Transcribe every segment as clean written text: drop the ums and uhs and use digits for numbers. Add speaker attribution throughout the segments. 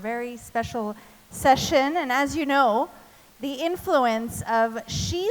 Speaker 1: Very special session, and as you know, the influence of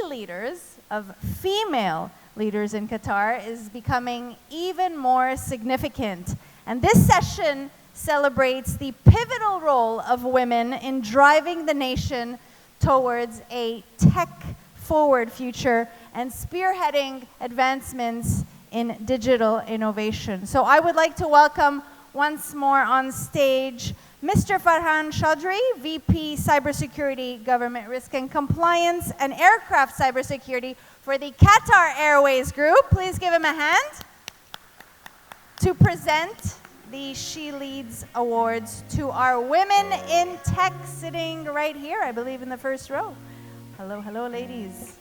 Speaker 1: leaders, of female leaders in Qatar is becoming even more significant. And this session celebrates the pivotal role of women in driving the nation towards a tech-forward future and spearheading advancements in digital innovation. So I would like to welcome once more on stage Mr. Farhan Chaudhry, VP Cybersecurity, Government Risk and Compliance, and Aircraft Cybersecurity for the Qatar Airways Group. Please give him a hand to present the She Leads Awards to our women in tech sitting right here, I believe in the first row. Hello, hello, ladies.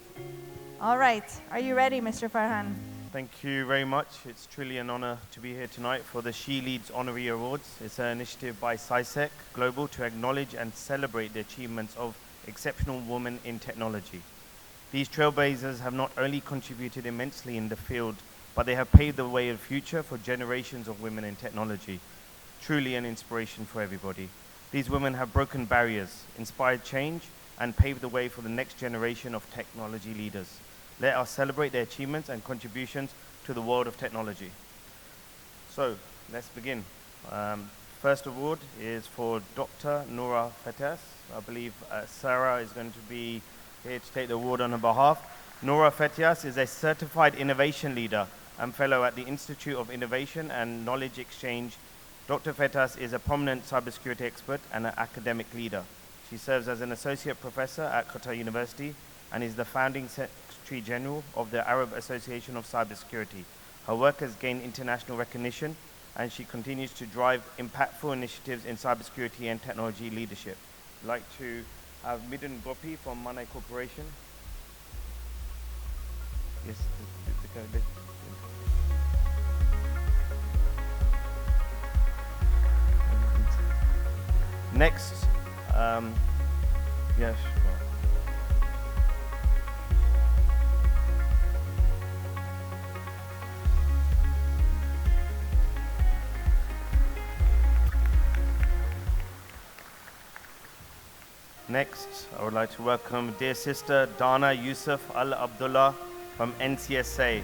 Speaker 1: All right, are you ready, Mr. Farhan?
Speaker 2: Thank you very much. It's truly an honor to be here tonight for the She Leads Honorary Awards. It's an initiative by CYSEC Global to acknowledge and celebrate the achievements of exceptional women in technology. These trailblazers have not only contributed immensely in the field, but they have paved the way of the future for generations of women in technology. Truly an inspiration for everybody. These women have broken barriers, inspired change, and paved the way for the next generation of technology leaders. Let us celebrate their achievements and contributions to the world of technology. So, let's begin. First award is for Dr. Noura Fetias. I believe Sarah is going to be here to take the award on her behalf. Noura Fetias is a certified innovation leader and fellow at the Institute of Innovation and Knowledge Exchange. Dr. Fetias is a prominent cybersecurity expert and an academic leader. She serves as an associate professor at Qatar University and is the founding Secretary General of the Arab Association of Cybersecurity. Her work has gained international recognition, and she continues to drive impactful initiatives in cybersecurity and technology leadership. I'd like to have Midun Gopi from Manai Corporation. Yes, next, yes. Next, I would like to welcome dear sister Dana Yusuf Al Abdullah from NCSA.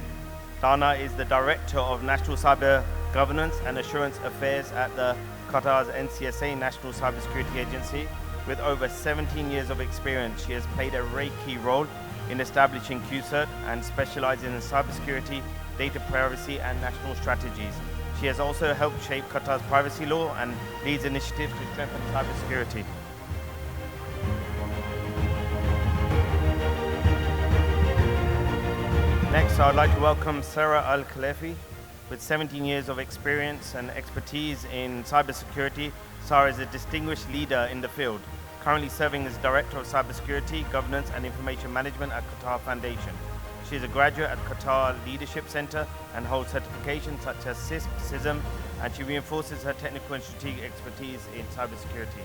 Speaker 2: Dana is the Director of National Cyber Governance and Assurance Affairs at the Qatar's NCSA National Cybersecurity Agency. With over 17 years of experience, she has played a very key role in establishing QCert and specializing in cybersecurity, data privacy, and national strategies. She has also helped shape Qatar's privacy law and leads initiatives to strengthen cybersecurity. Next, I would like to welcome Sarah Al-Khalefi. With 17 years of experience and expertise in cybersecurity, Sarah is a distinguished leader in the field, currently serving as Director of Cybersecurity, Governance and Information Management at Qatar Foundation. She is a graduate at Qatar Leadership Center and holds certifications such as CISP, CISM, and she reinforces her technical and strategic expertise in cybersecurity.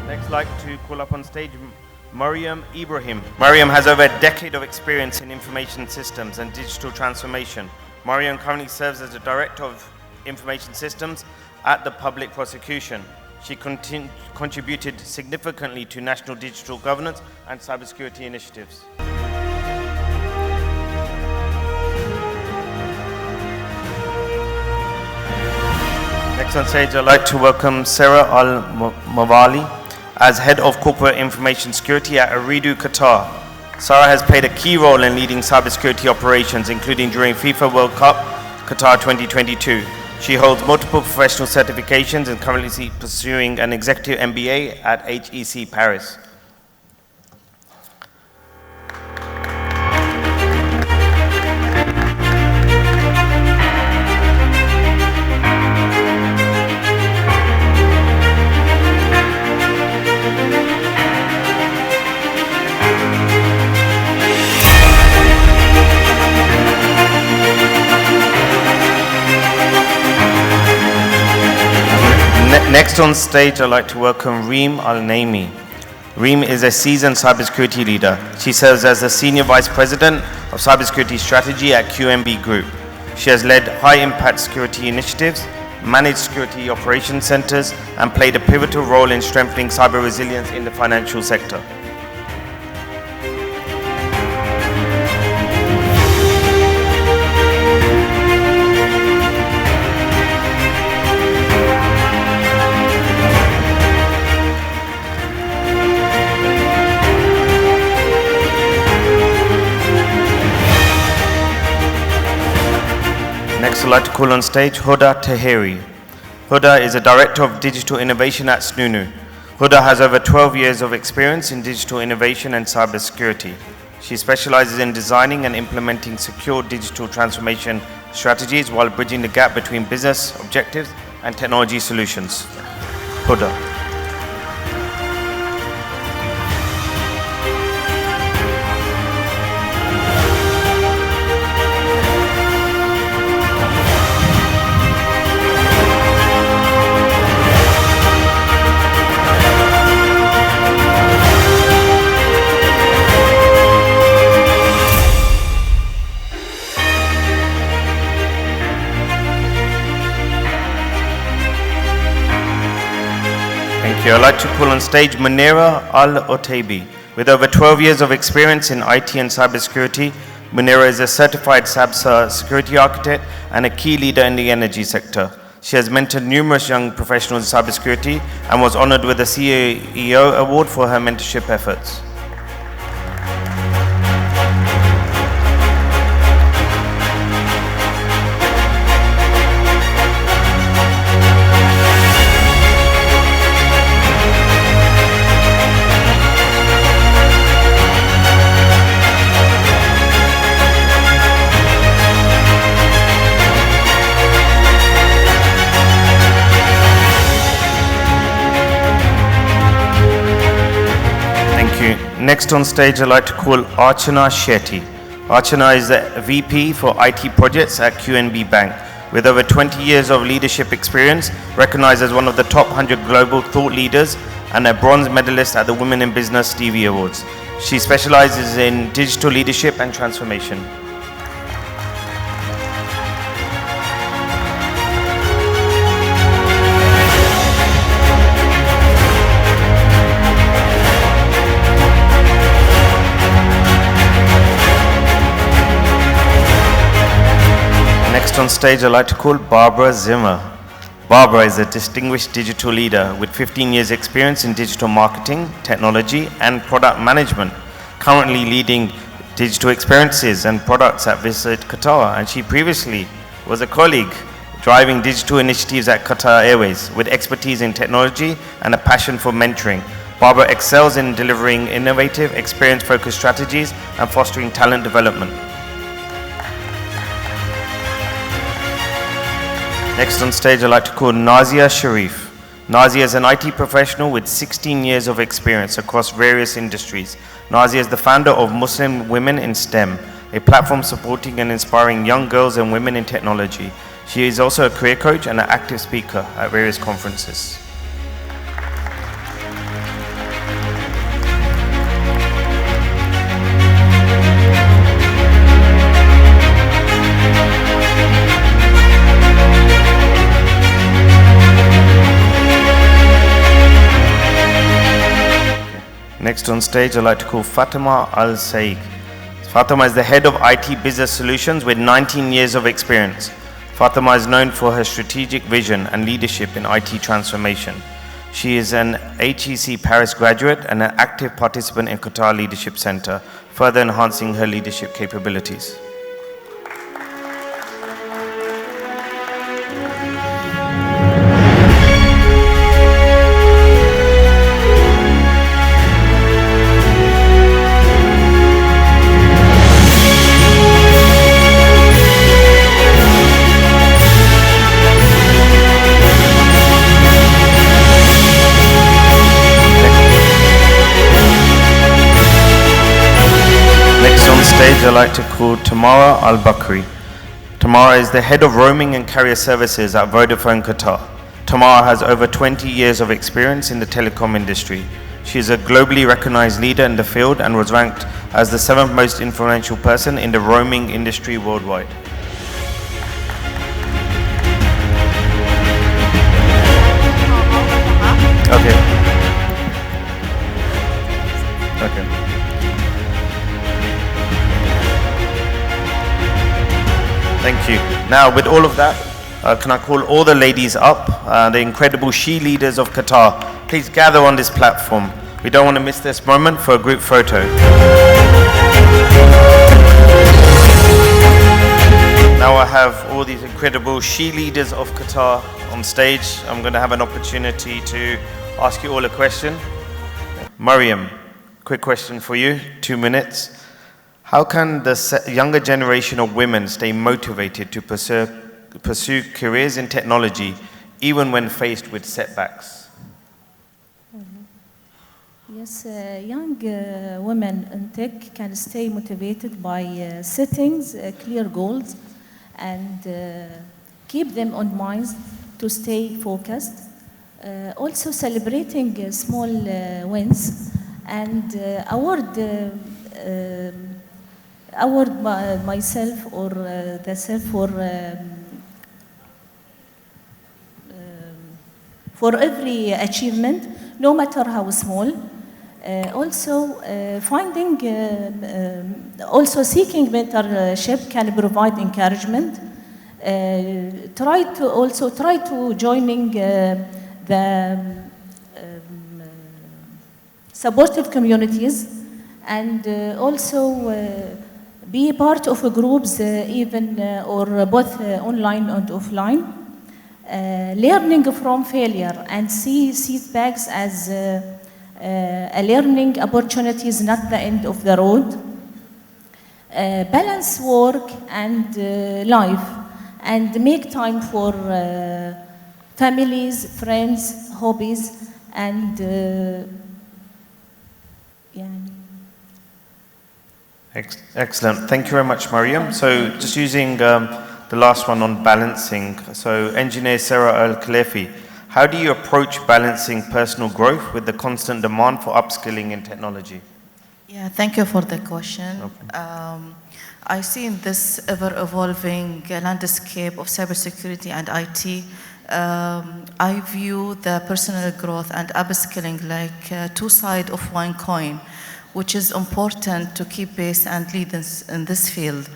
Speaker 2: Next, I'd like to call up on stage Mariam Ibrahim. Mariam has over a decade of experience in information systems and digital transformation. Mariam currently serves as the Director of Information Systems at the Public Prosecution. She contributed significantly to national digital governance and cybersecurity initiatives. Next on stage, I'd like to welcome Sarah Al-Mawali as Head of Corporate Information Security at Ooredoo Qatar. Sarah has played a key role in leading cybersecurity operations, including during FIFA World Cup Qatar 2022. She holds multiple professional certifications and currently pursuing an executive MBA at HEC Paris. Next on stage, I'd like to welcome Reem Al-Naimi. Reem is a seasoned cybersecurity leader. She serves as the Senior Vice President of Cybersecurity Strategy at QNB Group. She has led high-impact security initiatives, managed security operations centers, and played a pivotal role in strengthening cyber resilience in the financial sector. Next, I'd like to call on stage Huda Tahiri. Huda is a Director of Digital Innovation at Snunu. Huda has over 12 years of experience in digital innovation and cybersecurity. She specializes in designing and implementing secure digital transformation strategies while bridging the gap between business objectives and technology solutions. Huda. Thank you. I'd like to call on stage Munira Al-Otaibi. With over 12 years of experience in IT and cybersecurity, Munira is a certified SABSA security architect and a key leader in the energy sector. She has mentored numerous young professionals in cybersecurity and was honored with a CEO award for her mentorship efforts. Next on stage, I'd like to call Archana Shetty. Archana is the VP for IT projects at QNB Bank. With over 20 years of leadership experience, recognized as one of the top 100 global thought leaders and a bronze medalist at the Women in Business Stevie Awards. She specializes in digital leadership and transformation. Next on stage, I'd like to call Barbara Zimmer. Barbara is a distinguished digital leader with 15 years experience in digital marketing, technology, and product management, currently leading digital experiences and products at Visit Qatar, and she previously was a colleague driving digital initiatives at Qatar Airways with expertise in technology and a passion for mentoring. Barbara excels in delivering innovative, experience-focused strategies and fostering talent development. Next on stage, I'd like to call Nazia Sharif. Nazia is an IT professional with 16 years of experience across various industries. Nazia is the founder of Muslim Women in STEM, a platform supporting and inspiring young girls and women in technology. She is also a career coach and an active speaker at various conferences. Next on stage, I'd like to call Fatima Al-Saik. Fatima is the head of IT business solutions with 19 years of experience. Fatima is known for her strategic vision and leadership in IT transformation. She is an HEC Paris graduate and an active participant in Qatar Leadership Center, further enhancing her leadership capabilities. I'd like to call Tamara Al-Bakri. Tamara is the head of roaming and carrier services at Vodafone Qatar. Tamara has over 20 years of experience in the telecom industry. She is a globally recognized leader in the field and was ranked as the 7th most influential person in the roaming industry worldwide. Okay. Okay. Thank you. Now, with all of that, can I call all the ladies up, the incredible she leaders of Qatar? Please gather on this platform. We don't want to miss this moment for a group photo. Now I have all these incredible she leaders of Qatar on stage. I'm going to have an opportunity to ask you all a question. Mariam, quick question for you, 2 minutes. How can the younger generation of women stay motivated to pursue careers in technology even when faced with setbacks?
Speaker 3: Yes, young women in tech can stay motivated by setting clear goals and keep them on mind to stay focused. Also celebrating small wins and award myself or the self for every achievement, no matter how small. Also seeking mentorship can provide encouragement. Try to joining the supportive communities and also be part of groups even or both online and offline. Learning from failure and see setbacks as a learning opportunity is not the end of the road. Balance work and life and make time for families, friends, hobbies, and
Speaker 2: Excellent. Thank you very much, Mariam. So just using the last one on balancing. So engineer Sarah Al-Khalefi, how do you approach balancing personal growth with the constant demand for upskilling in technology?
Speaker 4: Yeah, thank you for the question. Okay. I see in this ever-evolving landscape of cybersecurity and IT, I view the personal growth and upskilling like two sides of one coin, which is important to keep pace and lead in this field.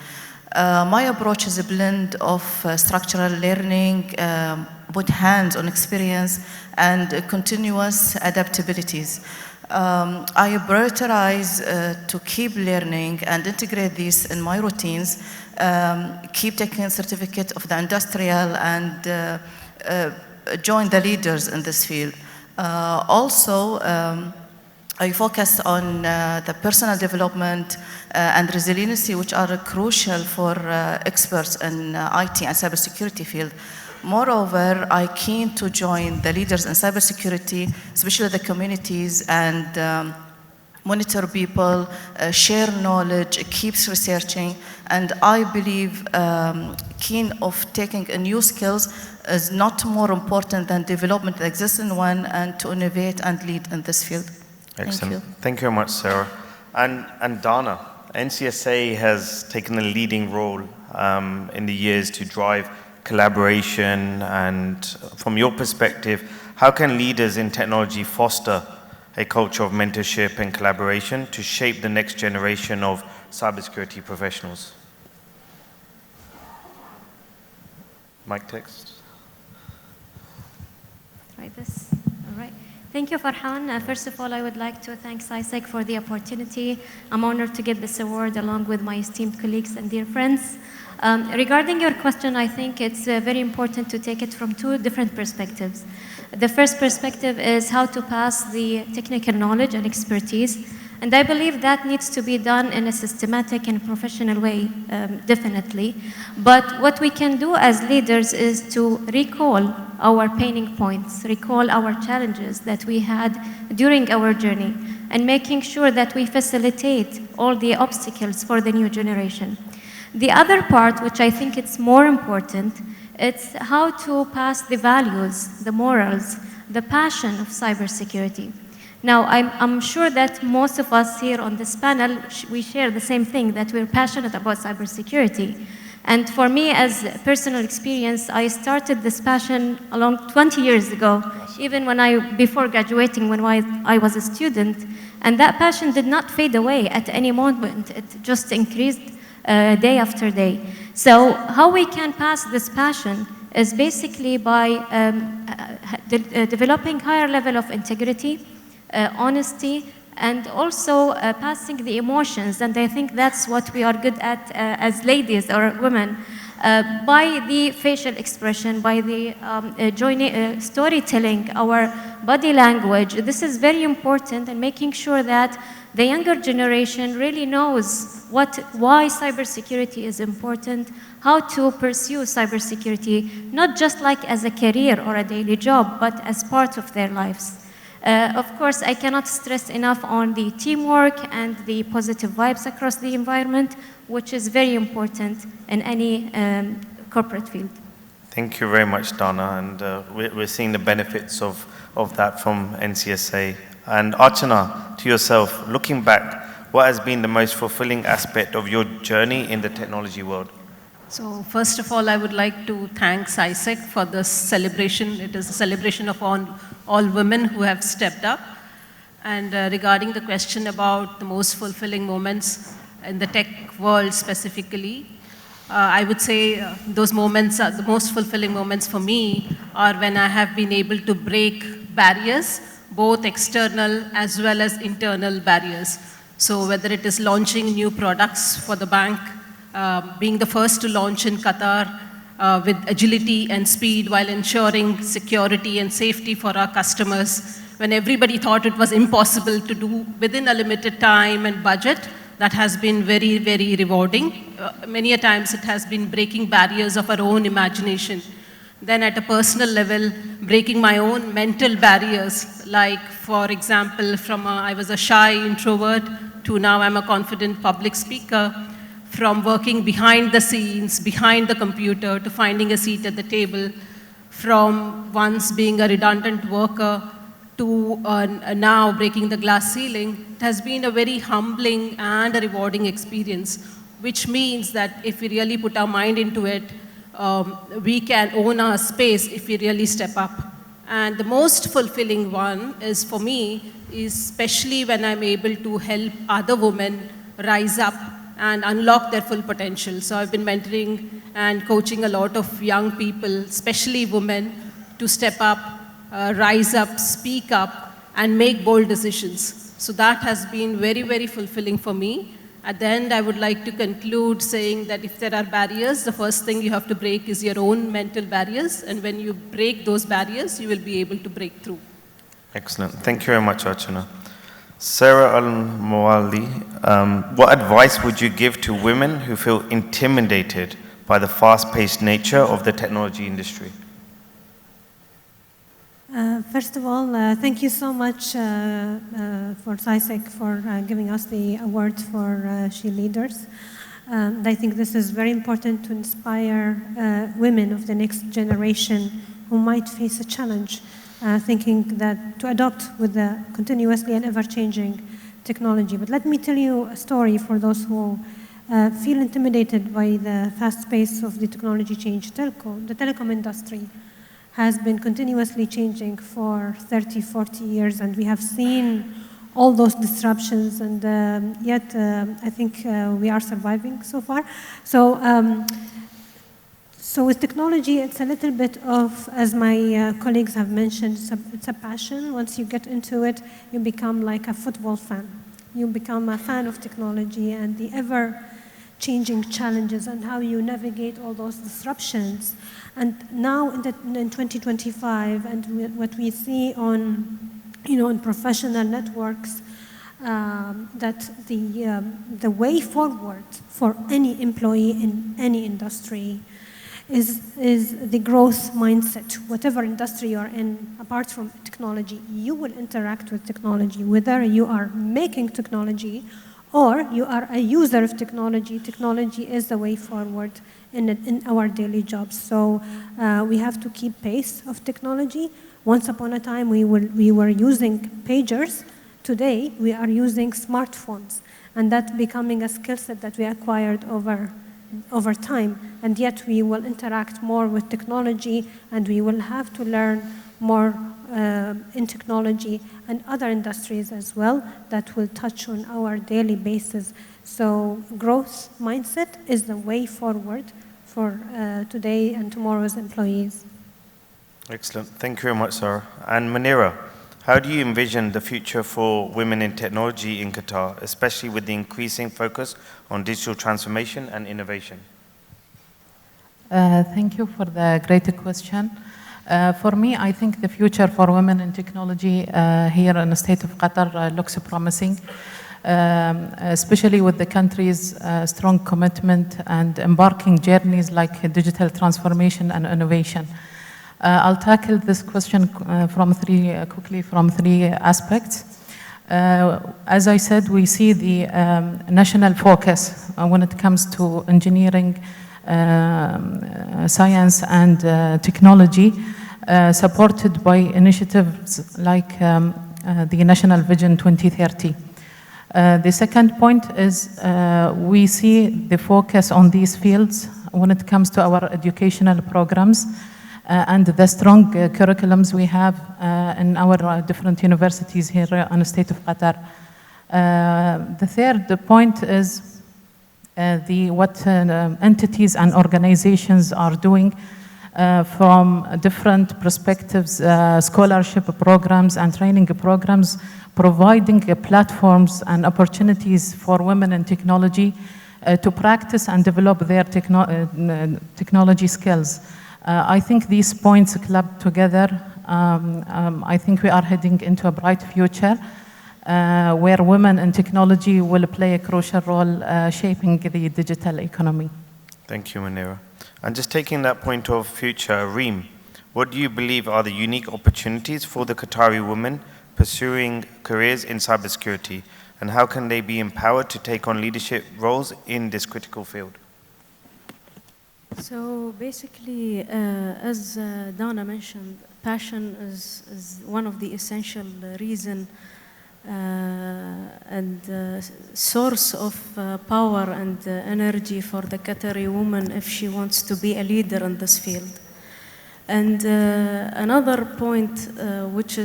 Speaker 4: My approach is a blend of structural learning, put hands-on experience, and continuous adaptabilities. I prioritize to keep learning and integrate these in my routines, keep taking certificate of the industrial and join the leaders in this field. I focus on the personal development and resiliency, which are crucial for experts in IT and cybersecurity field. Moreover, I keen to join the leaders in cybersecurity, especially the communities, and monitor people, share knowledge, keeps researching, and I believe keen of taking new skills is not more important than development that exists in one, and to innovate and lead in this field.
Speaker 2: Excellent. Thank you very much, Sarah. And Dana, NCSA has taken a leading role in the years to drive collaboration, and from your perspective, how can leaders in technology foster a culture of mentorship and collaboration to shape the next generation of cybersecurity professionals? Mic text.
Speaker 5: Try this. All right. Thank you, Farhan. First of all, I would like to thank CYSEC for the opportunity. I'm honored to get this award along with my esteemed colleagues and dear friends. Regarding your question, I think it's very important to take it from two different perspectives. The first perspective is how to pass the technical knowledge and expertise, and I believe that needs to be done in a systematic and professional way, definitely. But what we can do as leaders is to recall our paining points, recall our challenges that we had during our journey, and making sure that we facilitate all the obstacles for the new generation. The other part, which I think it's more important, it's how to pass the values, the morals, the passion of cybersecurity. Now, I'm sure that most of us here on this panel, we share the same thing, that we're passionate about cybersecurity. And for me, as a personal experience, I started this passion along 20 years ago, even before graduating, when I was a student. And that passion did not fade away at any moment. It just increased day after day. So how we can pass this passion is basically by developing higher level of integrity, honesty, and also passing the emotions. And I think that's what we are good at as ladies or women, by the facial expression, by the storytelling, our body language. This is very important, and making sure that the younger generation really knows why cybersecurity is important, how to pursue cybersecurity, not just like as a career or a daily job, but as part of their lives. Of course, I cannot stress enough on the teamwork and the positive vibes across the environment, which is very important in any corporate field.
Speaker 2: Thank you very much, Dana, and we're seeing the benefits of that from NCSA. And Archana, to yourself, looking back, what has been the most fulfilling aspect of your journey in the technology world?
Speaker 6: So first of all, I would like to thank CYSEC for this celebration. It is a celebration of all women who have stepped up. And regarding the question about the most fulfilling moments in the tech world specifically, I would say those moments, the most fulfilling moments for me are when I have been able to break barriers, both external as well as internal barriers. So whether it is launching new products for the bank, being the first to launch in Qatar with agility and speed while ensuring security and safety for our customers, when everybody thought it was impossible to do within a limited time and budget, that has been very, very rewarding. Many a times it has been breaking barriers of our own imagination. Then at a personal level, breaking my own mental barriers, like for example, from I was a shy introvert to now I'm a confident public speaker, from working behind the scenes, behind the computer, to finding a seat at the table, from once being a redundant worker to now breaking the glass ceiling. It has been a very humbling and a rewarding experience, which means that if we really put our mind into it, we can own our space if we really step up. And the most fulfilling one is for me, is especially when I'm able to help other women rise up and unlock their full potential. So I've been mentoring and coaching a lot of young people, especially women, to step up, rise up, speak up, and make bold decisions. So that has been very, very fulfilling for me. At the end, I would like to conclude saying that if there are barriers, the first thing you have to break is your own mental barriers. And when you break those barriers, you will be able to break through.
Speaker 2: Excellent. Thank you very much, Archana. Sarah Al-Mawali, what advice would you give to women who feel intimidated by the fast-paced nature of the technology industry?
Speaker 7: First of all, thank you so much for CYSEC for giving us the award for SHELEADERS. I think this is very important to inspire women of the next generation who might face a challenge, thinking that to adopt with the continuously and ever-changing technology. But let me tell you a story for those who feel intimidated by the fast pace of the technology change. The telecom industry has been continuously changing for 30, 40 years, and we have seen all those disruptions, and yet I think we are surviving so far. So with technology, it's a little bit of, as my colleagues have mentioned, it's a passion. Once you get into it, you become like a football fan. You become a fan of technology and the ever-changing challenges and how you navigate all those disruptions. And now in 2025, and what we see on, in professional networks, that the way forward for any employee in any industry is the growth mindset. Whatever industry you're in, apart from technology, you will interact with technology, whether you are making technology or you are a user of technology. Technology is the way forward in our daily jobs. So we have to keep pace of technology. Once upon a time, we were using pagers. Today, we are using smartphones, and that's becoming a skill set that we acquired over time. And yet, we will interact more with technology, and we will have to learn more in technology and other industries as well that will touch on our daily basis. So growth mindset is the way forward for today and tomorrow's employees.
Speaker 2: Excellent. Thank you very much, Sarah. And Munira, how do you envision the future for women in technology in Qatar, especially with the increasing focus on digital transformation and innovation?
Speaker 8: Thank you for the great question. For me, I think the future for women in technology here in the state of Qatar looks promising, especially with the country's strong commitment and embarking journeys like digital transformation and innovation. I'll tackle this question quickly from three aspects. As I said, we see the national focus when it comes to engineering, science and technology, supported by initiatives like the National Vision 2030. The second point is we see the focus on these fields when it comes to our educational programs and the strong curriculums we have in our different universities here in the state of Qatar. The third point is what entities and organizations are doing from different perspectives, scholarship programs and training programs, providing platforms and opportunities for women in technology to practice and develop their technology skills. I think these points clubbed together, I think we are heading into a bright future where women in technology will play a crucial role shaping the digital economy.
Speaker 2: Thank you, Munira. And just taking that point of future, Reem, what do you believe are the unique opportunities for the Qatari women pursuing careers in cybersecurity, and how can they be empowered to take on leadership roles in this critical field?
Speaker 9: So basically, as Dana mentioned, passion is one of the essential reasons and source of power and energy for the Qatari woman if she wants to be a leader in this field. And another point which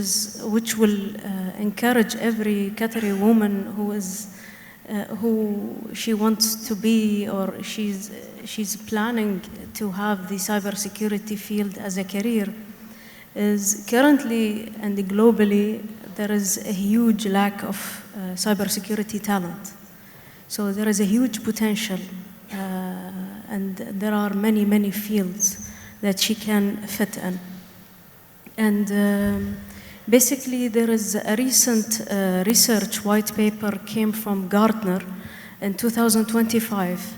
Speaker 9: will encourage every Qatari woman who she wants to be, or she's planning to have the cybersecurity field as a career, is currently and globally there is a huge lack of cybersecurity talent. So there is a huge potential and there are many fields that she can fit in. And basically there is a recent research white paper came from Gartner in 2025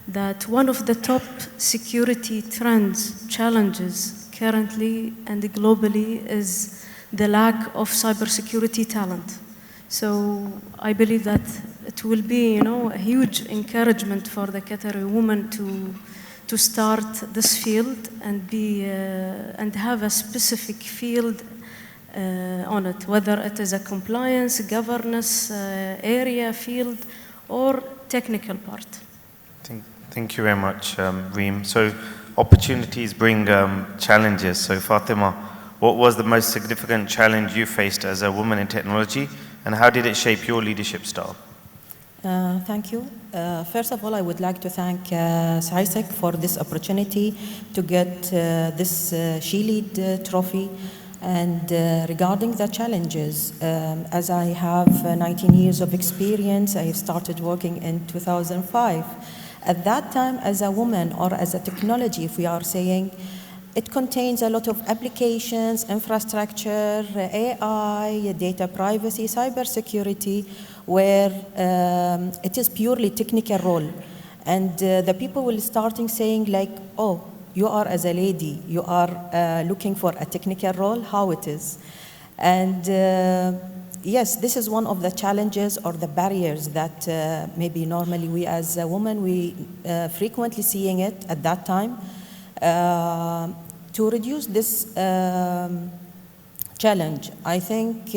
Speaker 9: that one of the top security trends, challenges currently and globally is the lack of cybersecurity talent. So I believe that it will be, a huge encouragement for the Qatari woman to start this field and have a specific field on it, whether it is a compliance, governance area field, or technical part.
Speaker 2: Thank you very much, Reem. So opportunities bring challenges. So Fatima, what was the most significant challenge you faced as a woman in technology, and how did it shape your leadership style?
Speaker 10: Thank you. First of all, I would like to thank CYSEC for this opportunity to get this SHELEAD trophy. And regarding the challenges, as I have 19 years of experience, I started working in 2005. At that time, as a woman or as a technology, if we are saying, it contains a lot of applications, infrastructure, AI, data privacy, cybersecurity, where it is purely technical role. And the people will starting saying like, oh, you are as a lady, you are looking for a technical role, how it is. And yes, this is one of the challenges or the barriers that maybe normally we as a woman, we frequently seeing it at that time. To reduce this challenge, I think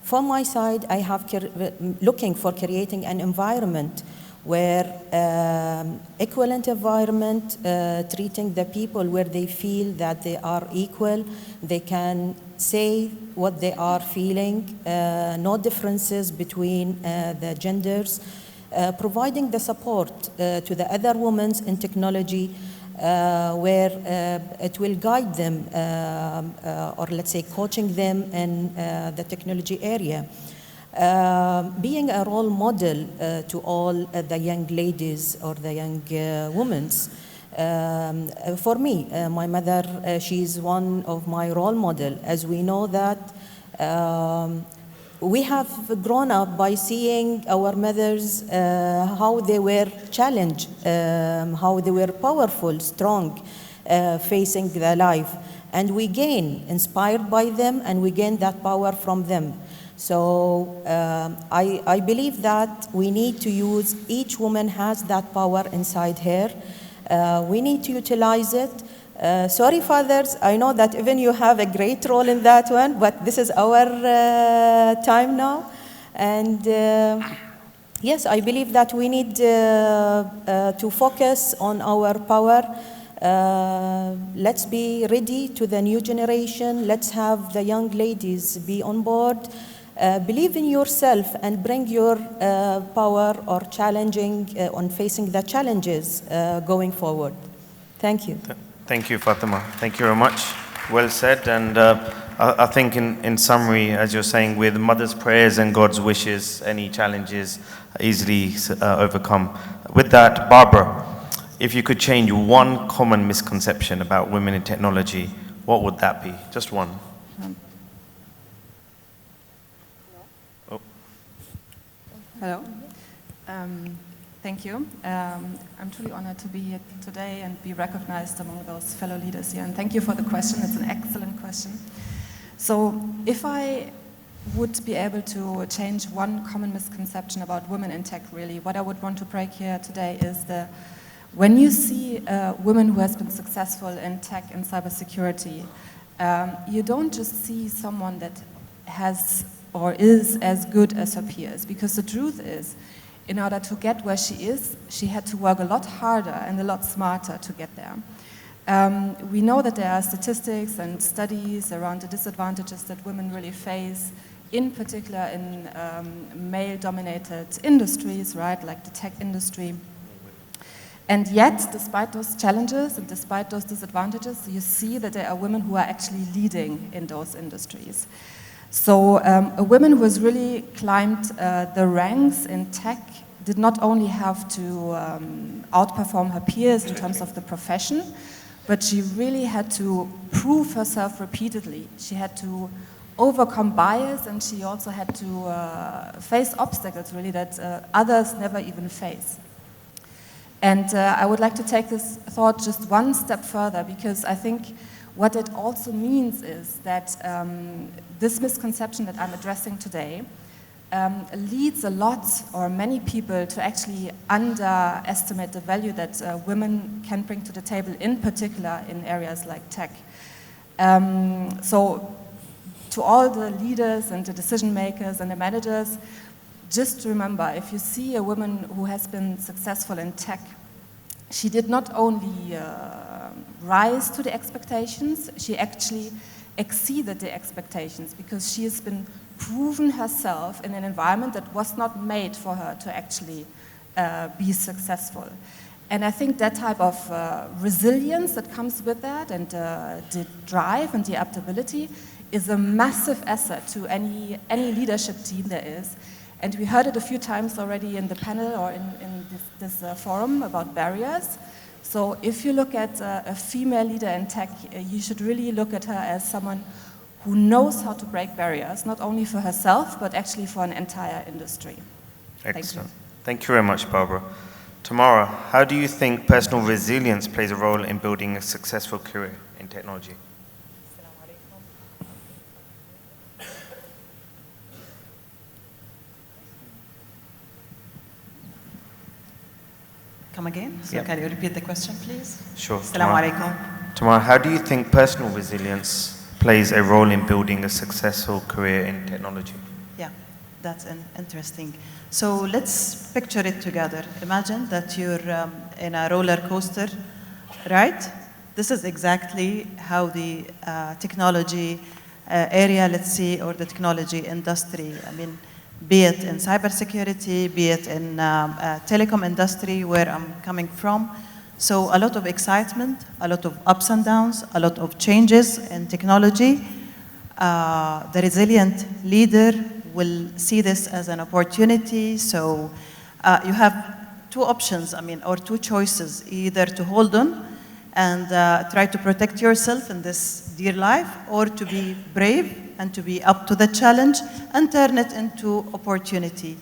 Speaker 10: from my side, I have looking for creating an environment where equivalent environment, treating the people where they feel that they are equal, they can say what they are feeling, no differences between the genders, providing the support to the other women in technology, where it will guide them, or let's say coaching them in the technology area. Being a role model to all the young ladies or the young women. For me, my mother, she's one of my role model, as we know that we have grown up by seeing our mothers, how they were challenged, how they were powerful, strong, facing their life. And we gain inspired by them, and we gain that power from them. So I believe that we need to use, each woman has that power inside her. We need to utilize it. Sorry, fathers, I know that even you have a great role in that one, but this is our time now. And yes, I believe that we need to focus on our power. Let's be ready to the new generation. Let's have the young ladies be on board. Believe in yourself and bring your power or challenging on facing the challenges going forward. Thank you.
Speaker 2: Thank you, Fatima. Thank you very much. Well said. And I think in summary, as you're saying, with mother's prayers and God's wishes, any challenges are easily overcome. With that, Barbara, if you could change one common misconception about women in technology, what would that be? Just one.
Speaker 11: Hello. Thank you. I'm truly honored to be here today and be recognized among those fellow leaders here. And thank you for the question. It's an excellent question. So if I would be able to change one common misconception about women in tech, really, what I would want to break here today is when you see a woman who has been successful in tech and cybersecurity, you don't just see someone that has or is as good as her peers, because the truth is, in order to get where she is, she had to work a lot harder and a lot smarter to get there. We know that there are statistics and studies around the disadvantages that women really face, in particular in male-dominated industries, right, like the tech industry. And yet, despite those challenges and despite those disadvantages, you see that there are women who are actually leading in those industries. So a woman who has really climbed the ranks in tech did not only have to outperform her peers in terms of the profession, but she really had to prove herself repeatedly. She had to overcome bias, and she also had to face obstacles really that others never even face. And I would like to take this thought just one step further, because I think what it also means is that this misconception that I'm addressing today leads a lot or many people to actually underestimate the value that women can bring to the table, in particular in areas like tech. So to all the leaders and the decision makers and the managers, just remember, if you see a woman who has been successful in tech, she did not only rise to the expectations, she actually exceeded the expectations, because she has been proven herself in an environment that was not made for her to actually be successful. And I think that type of resilience that comes with that, and the drive and the adaptability, is a massive asset to any leadership team there is. And we heard it a few times already in the panel or in this forum about barriers. So if you look at a female leader in tech, you should really look at her as someone who knows how to break barriers, not only for herself, but actually for an entire industry.
Speaker 2: Excellent. Thank you very much, Barbara. Tamara, how do you think personal resilience plays a role in building a successful career in technology?
Speaker 12: Come again? So
Speaker 2: Yeah.
Speaker 12: can you repeat the question, please?
Speaker 2: Sure.
Speaker 12: Assalamu alaikum.
Speaker 2: Tamara, how do you think personal resilience plays a role in building a successful career in technology?
Speaker 12: Yeah, that's interesting. So let's picture it together. Imagine that you're in a roller coaster, right? This is exactly how the technology area, let's see, or the technology industry, I mean, be it in cybersecurity, be it in telecom industry, where I'm coming from. So a lot of excitement, a lot of ups and downs, a lot of changes in technology. The resilient leader will see this as an opportunity. So you have two options, I mean, or two choices, either to hold on and try to protect yourself in this dear life, or to be brave and to be up to the challenge and turn it into opportunity.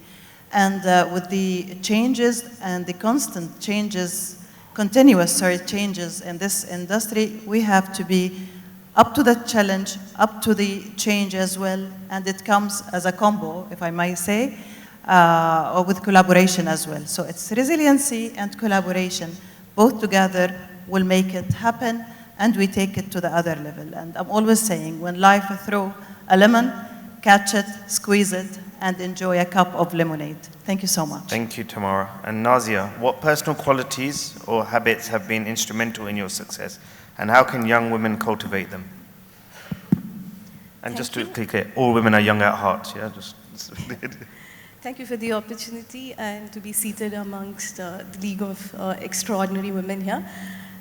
Speaker 12: And with the changes and the constant changes, continuous changes in this industry, we have to be up to the challenge, up to the change as well, and it comes as a combo, if I might say, or with collaboration as well. So it's resiliency and collaboration, both together will make it happen, and we take it to the other level. And I'm always saying, when life throws a lemon, catch it, squeeze it, and enjoy a cup of lemonade. Thank you so much.
Speaker 2: Thank you, Tamara. And Nazia, what personal qualities or habits have been instrumental in your success, and how can young women cultivate them? And just to be clear, all women are young at heart, yeah?
Speaker 13: Thank you for the opportunity and to be seated amongst the League of Extraordinary Women here.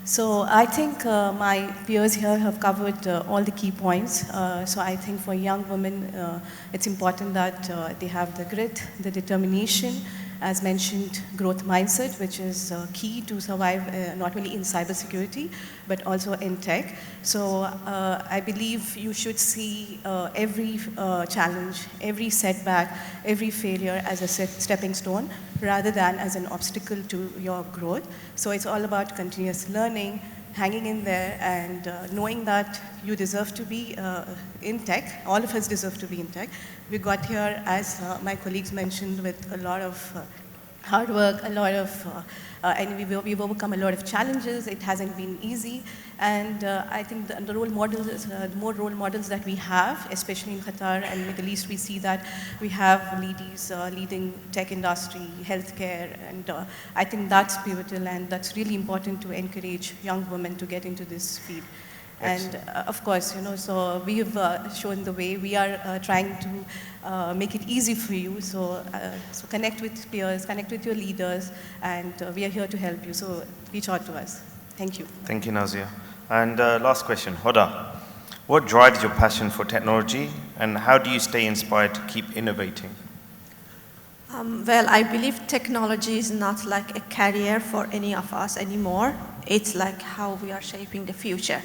Speaker 13: So I think my peers here have covered all the key points. So I think for young women, it's important that they have the grit, the determination, as mentioned, growth mindset, which is key to survive not only in cybersecurity, but also in tech. So I believe you should see every challenge, every setback, every failure as a stepping stone, rather than as an obstacle to your growth. So it's all about continuous learning, hanging in there, and knowing that you deserve to be in tech. All of us deserve to be in tech. We got here, as my colleagues mentioned, with a lot of hard work, a lot of, and we've overcome a lot of challenges. It hasn't been easy. And I think the role models, more role models that we have, especially in Qatar and Middle East, we see that we have ladies leading tech industry, healthcare, and I think that's pivotal, and that's really important to encourage young women to get into this field. And of course, you know, so we've shown the way. We are trying to make it easy for you. So, so connect with peers, connect with your leaders, and we are here to help you. So reach out to us. Thank you.
Speaker 2: Thank you, Nazia. And last question, Hoda. What drives your passion for technology, and how do you stay inspired to keep innovating?
Speaker 14: Well, I believe technology is not like a career for any of us anymore. It's like how we are shaping the future.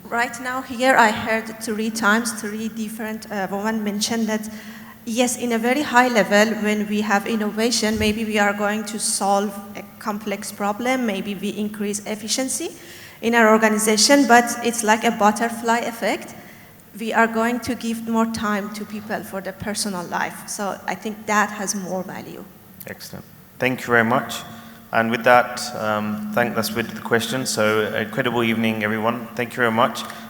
Speaker 14: Right now here I heard 3 times, 3 different women mention that yes, in a very high level, when we have innovation, maybe we are going to solve a complex problem, maybe we increase efficiency in our organization, but it's like a butterfly effect. We are going to give more time to people for their personal life. So I think that has more value.
Speaker 2: Excellent. Thank you very much. And with that, that's with the question. So, incredible evening, everyone. Thank you very much.